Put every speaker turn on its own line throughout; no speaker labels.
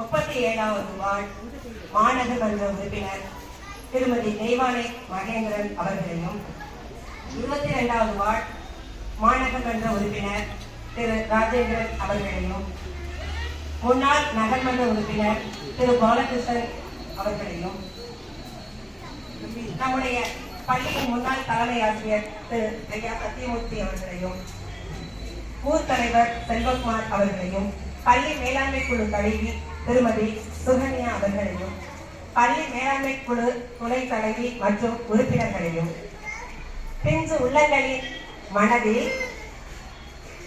37வது ward மாநகரமன்ற உறுப்பினர் திருமதி தெய்வானை மகேந்திரன் அவர்களையும், 22வது வார்டு மாநகரமன்ற உறுப்பினர் திரு ராஜேந்திரன் அவர்களையும், முன்னாள் நகர்மன்ற உறுப்பினர் திரு பாலகிருஷ்ணன் அவர்களையும், நம்முடைய பள்ளியின் முன்னாள் தலைமை ஆசிரியர் திரு ஐயா சத்தியமூர்த்தி அவர்களையும், ஊர் தலைவர் செல்வகுமார் அவர்களையும், பள்ளி மேலாண்மை குழு தலைவி திருமதி சுகன்யா அவர்களையும், பள்ளி மேலாண்மை குழு துணை தலைவி மற்றும் உறுப்பினர்களையும், பிஞ்சு உள்ளங்களின்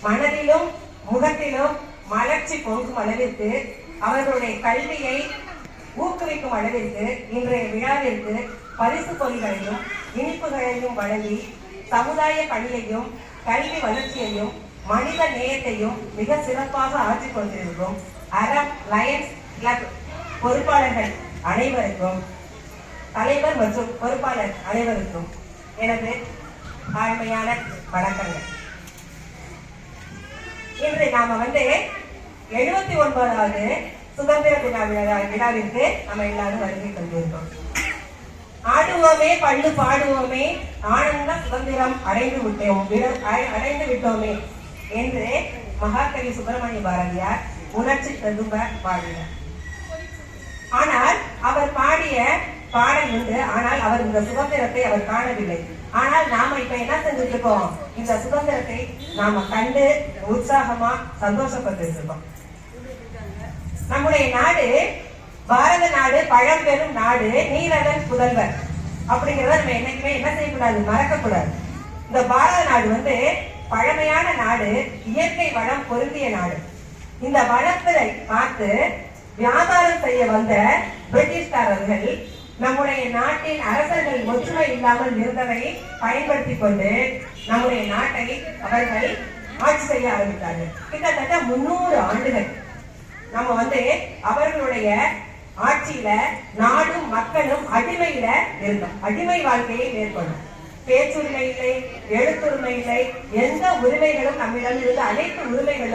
மனதிலும் முகத்திலும் மலர்ச்சி பொங்கும் அளவிற்கு அவர்களுடைய கல்வியை ஊக்குவிக்கும் அளவிற்கு இன்றைய விழாவிற்கு பரிசு பொருள்களையும் இனிப்புகளையும் வழங்கி சமுதாய பணியையும் கல்வி வளர்ச்சியையும் மனித நேயத்தையும் மிக சிறப்பாக ஆற்றிக் கொண்டிருக்கும் அறம் லயன்ஸ் கிளப் பொறுப்பாளர்கள் அனைவருக்கும், தலைவர் மற்றும் பொறுப்பாளர் அனைவருக்கும் எனது தாழ்மையான வணக்கங்கள். இன்று நாம 79வது சுதந்திர தின விழாவிற்கு நம்ம எல்லாரும் வருகை கொண்டிருக்கோம். ஆடுவோமே பள்ளு பாடுவோமே ஆனந்த சுதந்திரம் அடைந்து விட்டோமே என்று மகாகவி சுப்பிரமணிய பாரதியார் உணர்ச்சி ததும்ப பாடினார். ஆனால் அவர் பாடிய பாடல் உண்டு. ஆனால் அவர் இந்த சுதந்திரத்தை அவர் காணவில்லை. ஆனால் நாம இப்ப என்ன செஞ்சுட்டு இருக்கோம்? இந்த சுதந்திரத்தை நாம கண்டு உற்சாகமா சந்தோஷப்பட்டு இருக்கோம். நம்முடைய நாடு பாரத நாடு, பழம்பெரும் நாடு, நீரதன் புதல்வர் அப்படிங்கிறத நம்ம என்னைக்குமே என்ன செய்யக்கூடாது, மறக்கக்கூடாது. இந்த பாரத நாடு பழமையான நாடு, இயற்கை வளம் பொருந்திய நாடு. இந்த வளத்தை பார்த்து வியாபாரம் செய்ய வந்த பிரிட்டிஷ்காரர்கள் நம்முடைய நாட்டின் அரசர்கள் ஒற்றுமை இல்லாமல் இருந்ததை பயன்படுத்தி கொண்டு நம்முடைய நாட்டை அவர்கள் ஆட்சி செய்ய ஆரம்பித்தார்கள். கிட்டத்தட்ட 300 ஆண்டுகள் நம்ம அவர்களுடைய ஆட்சியில நாடும் மக்களும் அடிமையில இருந்தோம். அடிமை வாழ்க்கையை மேற்கொண்டோம். பேச்சுரிமை இல்லை, எழுத்துரிமை இல்லை, எந்த உரிமைகளும் நம்மிடம் இருந்து அனைத்து உரிமைகளும்